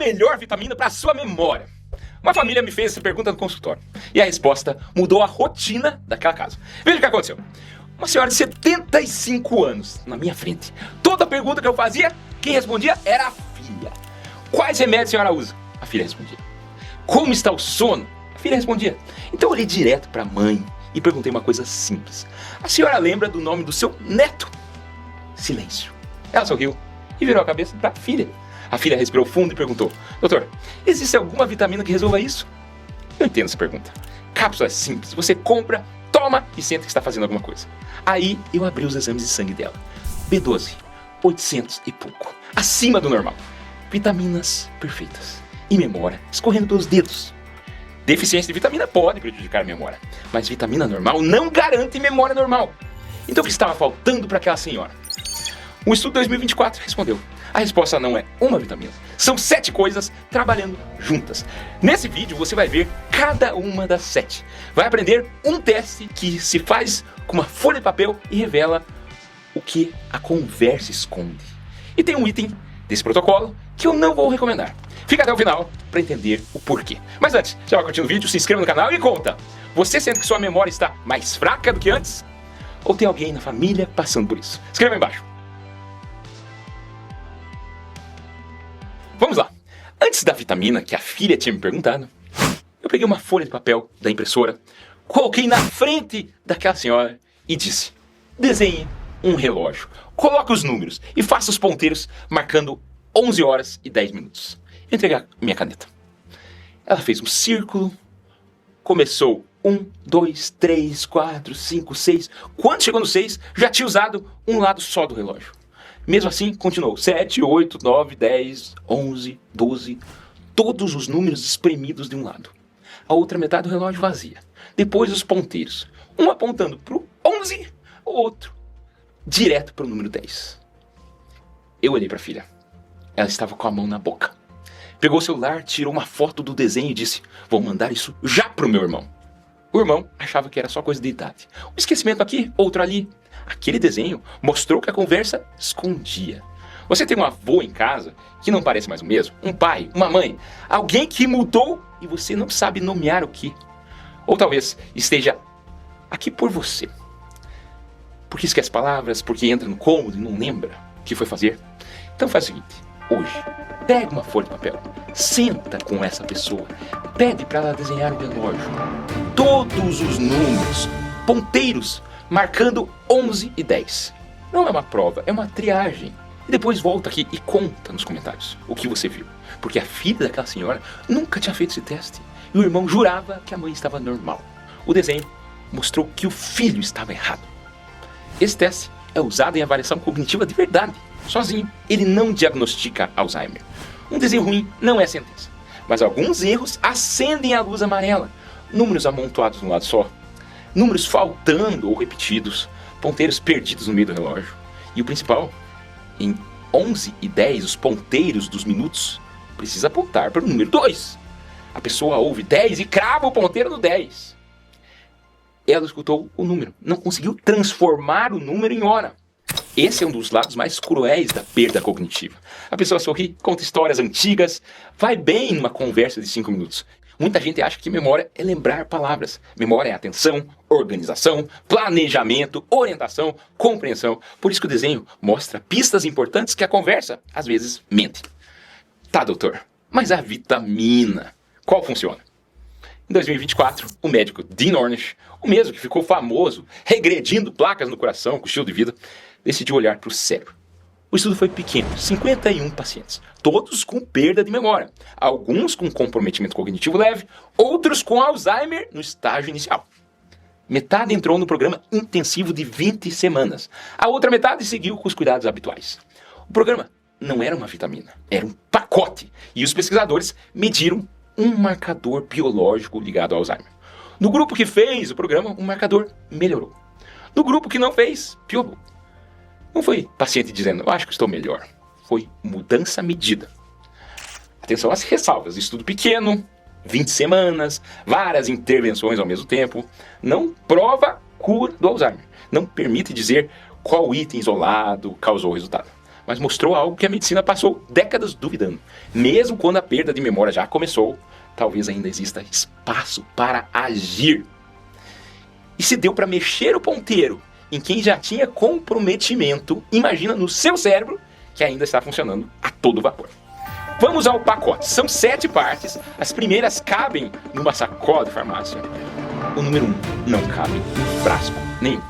melhor vitamina para a sua memória? Uma família me fez essa pergunta no consultório e a resposta mudou a rotina daquela casa. Veja o que aconteceu. Uma senhora de 75 anos na minha frente. Toda pergunta que eu fazia, quem respondia era a filha. Quais remédios a senhora usa? A filha respondia. Como está o sono? A filha respondia. Então eu olhei direto para a mãe e perguntei uma coisa simples. A senhora lembra do nome do seu neto? Silêncio. Ela sorriu e virou a cabeça para a filha. A filha respirou fundo e perguntou: doutor, existe alguma vitamina que resolva isso? Eu entendo essa pergunta. Cápsula simples. Você compra, toma e sente que está fazendo alguma coisa. Aí eu abri os exames de sangue dela. B12, 800 e pouco. Acima do normal. Vitaminas perfeitas. E memória escorrendo pelos dedos. Deficiência de vitamina pode prejudicar a memória, mas vitamina normal não garante memória normal. Então o que estava faltando para aquela senhora? O estudo 2024 respondeu. A resposta não é uma vitamina, são 7 coisas trabalhando juntas. Nesse vídeo você vai ver cada uma das 7. Vai aprender um teste que se faz com uma folha de papel e revela o que a conversa esconde. E tem um item desse protocolo que eu não vou recomendar. Fica até o final para entender o porquê. Mas antes, já vai curtindo o vídeo, se inscreva no canal e conta. Você sente que sua memória está mais fraca do que antes? Ou tem alguém na família passando por isso? Escreva aí embaixo. Vamos lá. Antes da vitamina que a filha tinha me perguntado, eu peguei uma folha de papel da impressora, coloquei na frente daquela senhora e disse: desenhe um relógio, coloque os números e faça os ponteiros marcando 11 horas e 10 minutos. Eu entreguei a minha caneta. Ela fez um círculo, começou 1, 2, 3, 4, 5, 6. Quando chegou no 6, já tinha usado um lado só do relógio. Mesmo assim, continuou 7, 8, 9, 10, 11, 12, todos os números espremidos de um lado. A outra metade do relógio vazia. Depois os ponteiros, um apontando para o 11, o outro direto para o número 10. Eu olhei para a filha. Ela estava com a mão na boca. Pegou o celular, tirou uma foto do desenho e disse: vou mandar isso já pro meu irmão. O irmão achava que era só coisa de idade. Um esquecimento aqui, outro ali. Aquele desenho mostrou que a conversa escondia. Você tem um avô em casa que não parece mais o mesmo? Um pai, uma mãe, alguém que mudou e você não sabe nomear o que? Ou talvez esteja aqui por você. Porque esquece palavras, porque entra no cômodo e não lembra o que foi fazer. Então faz o seguinte, hoje, pega uma folha de papel, senta com essa pessoa, pede para ela desenhar o relógio. Todos os números, ponteiros, marcando 11 e 10. Não é uma prova, é uma triagem. E depois volta aqui e conta nos comentários o que você viu. Porque a filha daquela senhora nunca tinha feito esse teste. E o irmão jurava que a mãe estava normal. O desenho mostrou que o filho estava errado. Esse teste é usado em avaliação cognitiva de verdade. Sozinho, ele não diagnostica Alzheimer. Um desenho ruim não é sentença. Mas alguns erros acendem a luz amarela. Números amontoados de um lado só. Números faltando ou repetidos, ponteiros perdidos no meio do relógio. E o principal, em 11 e 10, os ponteiros dos minutos precisa apontar para o número 2. A pessoa ouve 10 e crava o ponteiro no 10. Ela escutou o número, não conseguiu transformar o número em hora. Esse é um dos lados mais cruéis da perda cognitiva. A pessoa sorri, conta histórias antigas, vai bem numa conversa de 5 minutos. Muita gente acha que memória é lembrar palavras. Memória é atenção, organização, planejamento, orientação, compreensão. Por isso que o desenho mostra pistas importantes que a conversa, às vezes, mente. Tá, doutor, mas a vitamina, qual funciona? Em 2024, o médico Dean Ornish, o mesmo que ficou famoso, regredindo placas no coração com estilo de vida, decidiu olhar para o cérebro. O estudo foi pequeno, 51 pacientes, todos com perda de memória, alguns com comprometimento cognitivo leve, outros com Alzheimer no estágio inicial. Metade entrou no programa intensivo de 20 semanas, a outra metade seguiu com os cuidados habituais. O programa não era uma vitamina, era um pacote, e os pesquisadores mediram um marcador biológico ligado ao Alzheimer. No grupo que fez o programa, o marcador melhorou. No grupo que não fez, piorou. Não foi paciente dizendo, eu acho que estou melhor. Foi mudança medida. Atenção às ressalvas. Estudo pequeno, 20 semanas, várias intervenções ao mesmo tempo. Não prova cura do Alzheimer. Não permite dizer qual item isolado causou o resultado. mas mostrou algo que a medicina passou décadas duvidando. Mesmo quando a perda de memória já começou, talvez ainda exista espaço para agir. E se deu para mexer o ponteiro em quem já tinha comprometimento, imagina no seu cérebro que ainda está funcionando a todo vapor. Vamos ao pacote. São 7 partes. As primeiras cabem numa sacola de farmácia. O número 1 não cabe em frasco nenhum.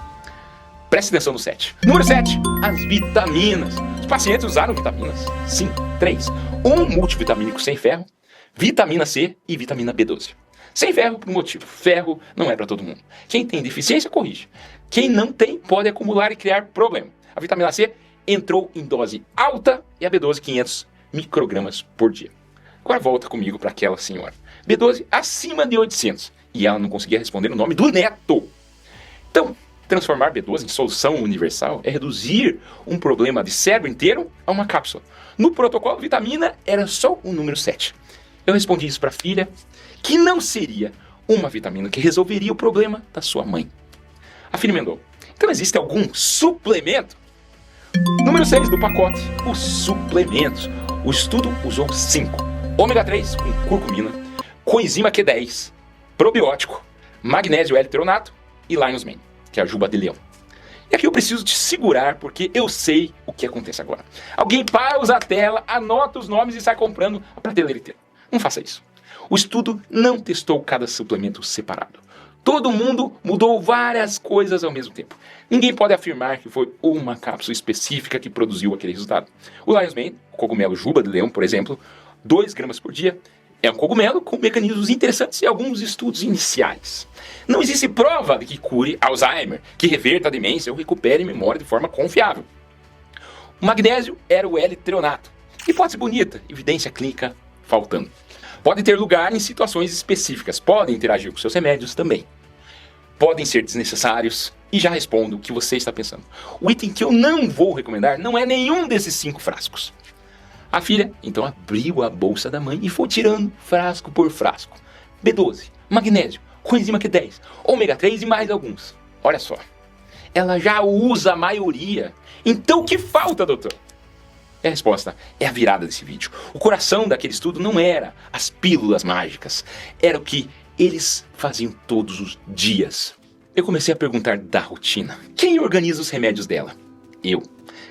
Preste atenção no 7. Número 7, as vitaminas. Os pacientes usaram vitaminas. Sim, 3. Um multivitamínico sem ferro, vitamina C e vitamina B12. Sem ferro por um motivo. Ferro não é para todo mundo. Quem tem deficiência, corrige. Quem não tem, pode acumular e criar problema. A vitamina C entrou em dose alta e a B12 500 microgramas por dia. Agora volta comigo para aquela senhora. B12 acima de 800. E ela não conseguia responder o nome do neto. Então, transformar B12 em solução universal é reduzir um problema de cérebro inteiro a uma cápsula. No protocolo, vitamina era só o número 7. Eu respondi isso para a filha, que não seria uma vitamina que resolveria o problema da sua mãe. A filha emendou. Então existe algum suplemento? Número 6 do pacote, os suplementos. O estudo usou 5. Ômega 3 com curcumina, coenzima Q10, probiótico, magnésio L-treonato e Lion's Mane, que é a juba de leão. E aqui eu preciso te segurar porque eu sei o que acontece agora. Alguém pausa a tela, anota os nomes e sai comprando a prateleira inteira. Não faça isso. O estudo não testou cada suplemento separado. Todo mundo mudou várias coisas ao mesmo tempo. Ninguém pode afirmar que foi uma cápsula específica que produziu aquele resultado. O Lion's Mane, o cogumelo juba de leão, por exemplo, 2 gramas por dia, é um cogumelo com mecanismos interessantes e alguns estudos iniciais. Não existe prova de que cure Alzheimer, que reverta a demência ou recupere memória de forma confiável. O magnésio era o L-treonato. Hipótese bonita, evidência clínica faltando. Pode ter lugar em situações específicas, podem interagir com seus remédios também. Podem ser desnecessários e já respondo o que você está pensando. O item que eu não vou recomendar não é nenhum desses 5 frascos. A filha, então, abriu a bolsa da mãe e foi tirando frasco por frasco. B12, magnésio, coenzima Q10, ômega 3 e mais alguns. Olha só, ela já usa a maioria. Então o que falta, doutor? E a resposta é a virada desse vídeo. O coração daquele estudo não era as pílulas mágicas, era o que eles faziam todos os dias. Eu comecei a perguntar da rotina. Quem organiza os remédios dela? Eu.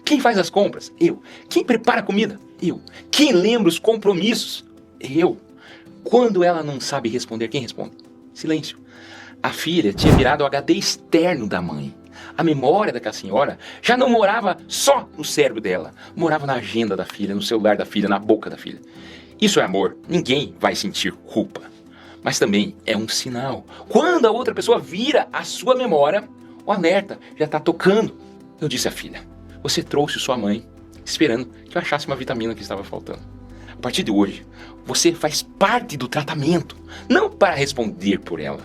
Quem faz as compras? Eu. Quem prepara a comida? Eu. Quem lembra os compromissos? Eu. Quando ela não sabe responder, quem responde? Silêncio. A filha tinha virado o HD externo da mãe. A memória daquela senhora já não morava só no cérebro dela, morava na agenda da filha, no celular da filha, na boca da filha. Isso é amor, ninguém vai sentir culpa. Mas também é um sinal. Quando a outra pessoa vira a sua memória, o alerta já está tocando. Eu disse à filha, você trouxe sua mãe esperando que eu achasse uma vitamina que estava faltando. A partir de hoje, você faz parte do tratamento, não para responder por ela,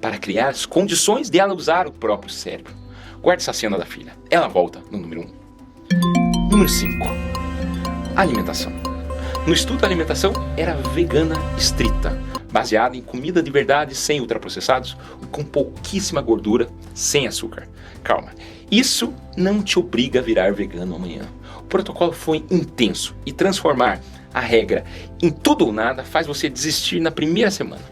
para criar as condições dela usar o próprio cérebro. Guarde essa cena da filha. Ela volta no número 1. Número 5. Alimentação. No estudo, a alimentação era vegana estrita, baseada em comida de verdade, sem ultraprocessados, com pouquíssima gordura, sem açúcar. Calma, isso não te obriga a virar vegano amanhã. O protocolo foi intenso e transformar a regra em tudo ou nada faz você desistir na primeira semana.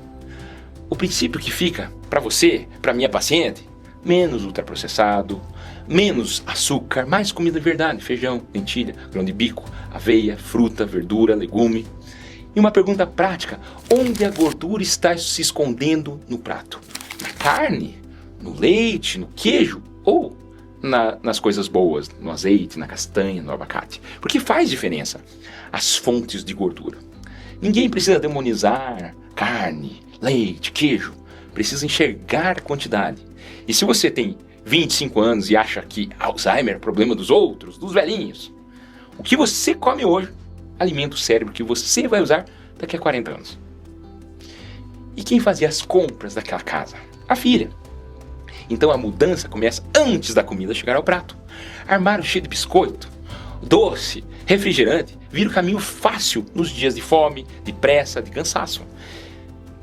O princípio que fica para você, para minha paciente, menos ultraprocessado, menos açúcar, mais comida de verdade, feijão, lentilha, grão de bico, aveia, fruta, verdura, legume. E uma pergunta prática, onde a gordura está se escondendo no prato? Na carne? No leite? No queijo? Ou nas coisas boas, no azeite, na castanha, no abacate? Porque faz diferença as fontes de gordura. Ninguém precisa demonizar carne, leite, queijo. Precisa enxergar a quantidade. E se você tem 25 anos e acha que Alzheimer é problema dos outros, dos velhinhos, o que você come hoje alimenta o cérebro que você vai usar daqui a 40 anos. E quem fazia as compras daquela casa? A filha. Então a mudança começa antes da comida chegar ao prato. Armário cheio de biscoito, doce, refrigerante, vira o caminho fácil nos dias de fome, de pressa, de cansaço.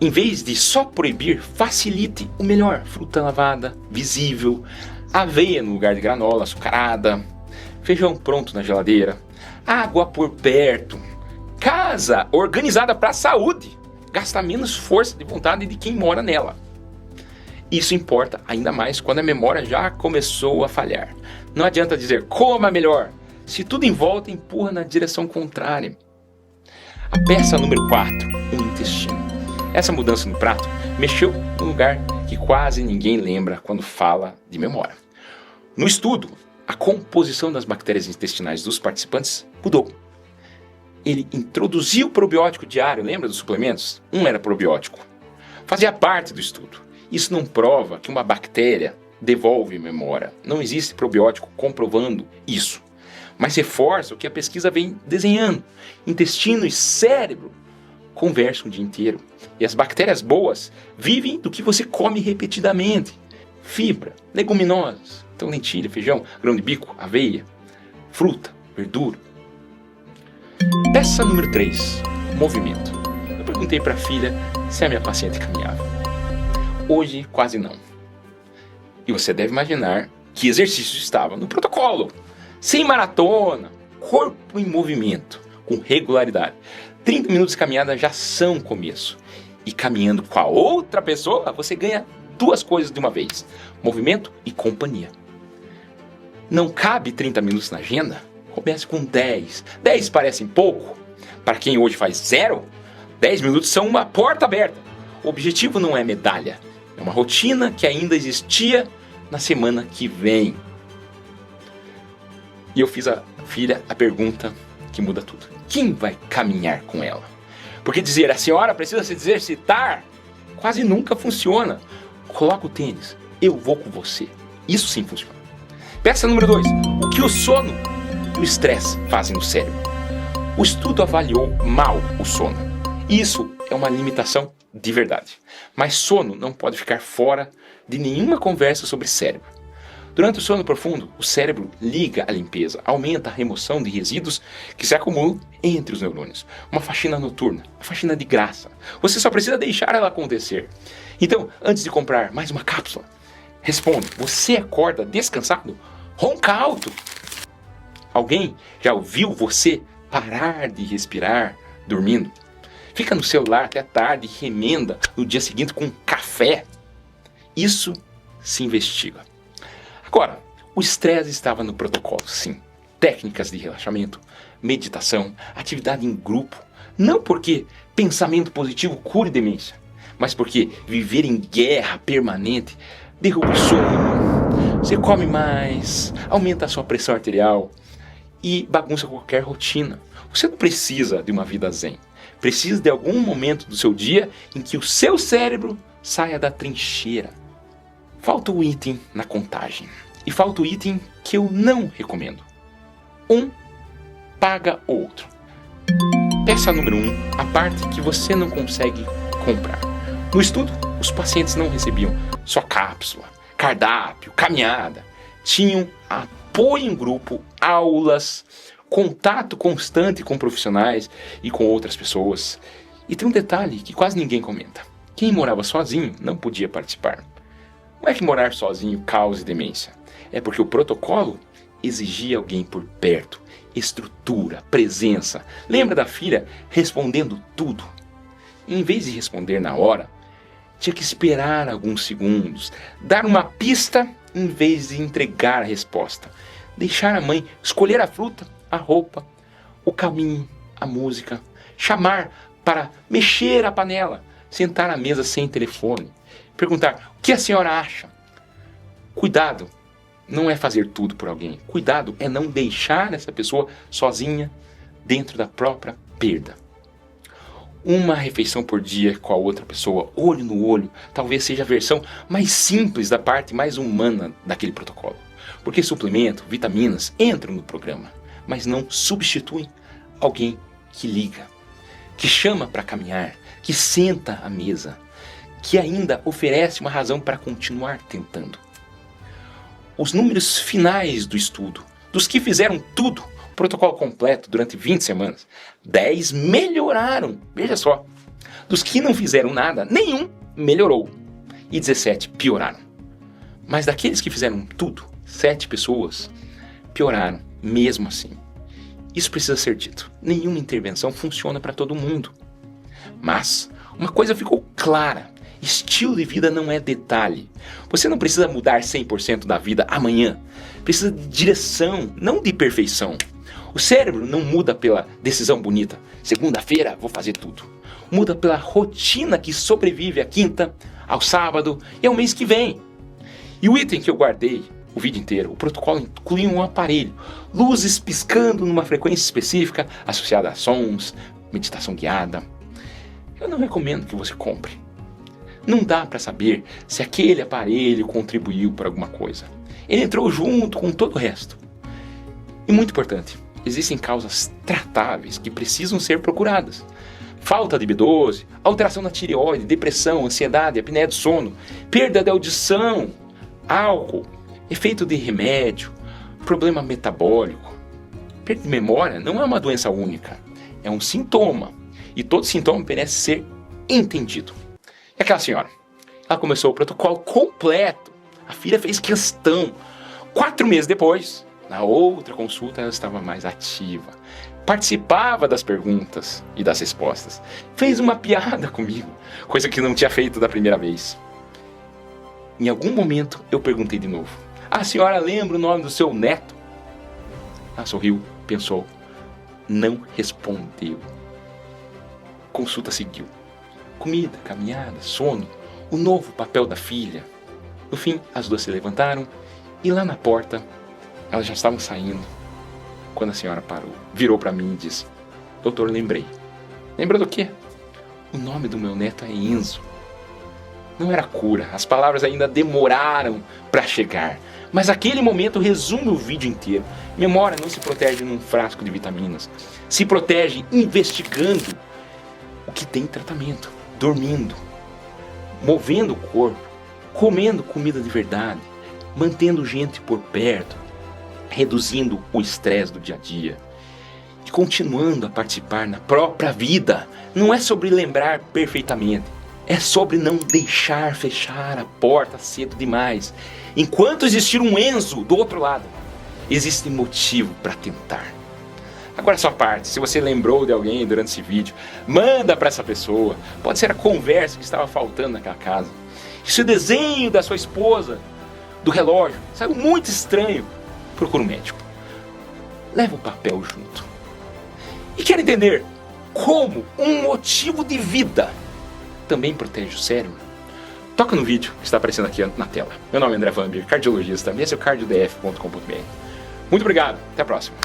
Em vez de só proibir, facilite o melhor. Fruta lavada, visível, aveia no lugar de granola, açucarada, feijão pronto na geladeira, água por perto, casa organizada para a saúde, gasta menos força de vontade de quem mora nela. Isso importa ainda mais quando a memória já começou a falhar. Não adianta dizer coma melhor, se tudo em volta empurra na direção contrária. A peça número 4, o intestino. Essa mudança no prato mexeu num lugar que quase ninguém lembra quando fala de memória. No estudo, a composição das bactérias intestinais dos participantes mudou. Ele introduziu o probiótico diário, lembra dos suplementos? Um era probiótico. Fazia parte do estudo. Isso não prova que uma bactéria devolve memória. Não existe probiótico comprovando isso. Mas reforça o que a pesquisa vem desenhando. Intestino e cérebro conversam o dia inteiro. E as bactérias boas vivem do que você come repetidamente. Fibra, leguminosas, então lentilha, feijão, grão de bico, aveia, fruta, verdura. Peça número 3, movimento. Eu perguntei para a filha se a minha paciente caminhava. Hoje, quase não. E você deve imaginar que exercício estava no protocolo. Sem maratona, corpo em movimento, com regularidade. 30 minutos de caminhada já são um começo. E caminhando com a outra pessoa, você ganha 2 coisas de uma vez: movimento e companhia. Não cabe 30 minutos na agenda? Comece com 10. 10 parecem pouco? Para quem hoje faz 0, 10 minutos são uma porta aberta. O objetivo não é medalha. É uma rotina que ainda existia na semana que vem. E eu fiz à filha a pergunta que muda tudo. Quem vai caminhar com ela? Porque dizer a senhora precisa se exercitar quase nunca funciona. Coloca o tênis, eu vou com você. Isso sim funciona. Peça número 2. O que o sono e o estresse fazem no cérebro? O estudo avaliou mal o sono. Isso é uma limitação de verdade. Mas sono não pode ficar fora de nenhuma conversa sobre cérebro. Durante o sono profundo, o cérebro liga a limpeza, aumenta a remoção de resíduos que se acumulam entre os neurônios. Uma faxina noturna, uma faxina de graça. Você só precisa deixar ela acontecer. Então, antes de comprar mais uma cápsula, responda: você acorda descansado? Ronca alto. Alguém já ouviu você parar de respirar dormindo? Fica no celular até tarde e remenda no dia seguinte com café? Isso se investiga. Agora, o estresse estava no protocolo, sim. Técnicas de relaxamento, meditação, atividade em grupo. Não porque pensamento positivo cure demência, mas porque viver em guerra permanente derruba o sono, você come mais, aumenta a sua pressão arterial e bagunça qualquer rotina. Você não precisa de uma vida zen. Precisa de algum momento do seu dia em que o seu cérebro saia da trincheira. Falta o item na contagem. E falta o item que eu não recomendo. Um paga o outro. Peça número 1, a parte que você não consegue comprar. No estudo, os pacientes não recebiam só cápsula, cardápio, caminhada. Tinham apoio em grupo, aulas, contato constante com profissionais e com outras pessoas. E tem um detalhe que quase ninguém comenta. Quem morava sozinho não podia participar. Não é que morar sozinho cause demência. É porque o protocolo exigia alguém por perto. Estrutura, presença. Lembra da filha respondendo tudo? Em vez de responder na hora, tinha que esperar alguns segundos. Dar uma pista em vez de entregar a resposta. Deixar a mãe escolher a fruta, a roupa, o caminho, a música. Chamar para mexer a panela. Sentar à mesa sem telefone. Perguntar: o que a senhora acha? Cuidado não é fazer tudo por alguém. Cuidado é não deixar essa pessoa sozinha dentro da própria perda. Uma refeição por dia com a outra pessoa, olho no olho, talvez seja a versão mais simples da parte mais humana daquele protocolo. Porque suplemento, vitaminas entram no programa, mas não substituem alguém que liga, que chama para caminhar, que senta à mesa, que ainda oferece uma razão para continuar tentando. Os números finais do estudo, dos que fizeram tudo, o protocolo completo durante 20 semanas, 10 melhoraram, veja só. Dos que não fizeram nada, nenhum melhorou e 17 pioraram. Mas daqueles que fizeram tudo, 7 pessoas pioraram Mesmo assim, isso precisa ser dito. Nenhuma intervenção funciona para todo mundo. Mas uma coisa ficou clara. Estilo de vida não é detalhe. Você não precisa mudar 100% da vida amanhã. Precisa de direção, não de perfeição. O cérebro não muda pela decisão bonita. Segunda-feira vou fazer tudo. Muda pela rotina que sobrevive à quinta, ao sábado e ao mês que vem. E o item que eu guardei o vídeo inteiro, o protocolo inclui um aparelho, luzes piscando numa frequência específica associada a sons, meditação guiada. Eu não recomendo que você compre. Não dá para saber se aquele aparelho contribuiu para alguma coisa. Ele entrou junto com todo o resto. E muito importante, existem causas tratáveis que precisam ser procuradas. Falta de B12, alteração na tireoide, depressão, ansiedade, apneia do sono, perda de audição, álcool, efeito de remédio, problema metabólico. Perda de memória não é uma doença única, é um sintoma. E todo sintoma merece ser entendido. E aquela senhora, ela começou o protocolo completo. A filha fez questão. 4 meses depois, na outra consulta, ela estava mais ativa. Participava das perguntas e das respostas. Fez uma piada comigo, coisa que não tinha feito da primeira vez. Em algum momento, eu perguntei de novo. A senhora lembra o nome do seu neto? Ela sorriu, pensou. Não respondeu. Consulta seguiu. Comida, caminhada, sono, o novo papel da filha. No fim, as duas se levantaram e lá na porta, elas já estavam saindo. Quando a senhora parou, virou para mim e disse: doutor, lembrei. Lembra do quê? O nome do meu neto é Enzo. Não era cura, as palavras ainda demoraram para chegar. Mas aquele momento resume o vídeo inteiro. Memória não se protege num frasco de vitaminas. Se protege investigando o que tem tratamento. Dormindo, movendo o corpo, comendo comida de verdade, mantendo gente por perto, reduzindo o estresse do dia a dia e continuando a participar na própria vida. Não é sobre lembrar perfeitamente, é sobre não deixar fechar a porta cedo demais. Enquanto existir um Enzo do outro lado, existe motivo para tentar. Agora a sua parte, se você lembrou de alguém durante esse vídeo, manda para essa pessoa. Pode ser a conversa que estava faltando naquela casa. Se o desenho da sua esposa, do relógio, saiu muito estranho, procura um médico. Leva o papel junto. E quer entender como um motivo de vida também protege o cérebro? Toca no vídeo que está aparecendo aqui na tela. Meu nome é André Vambier, cardiologista, esse é o cardiodf.com.br. Muito obrigado, até a próxima.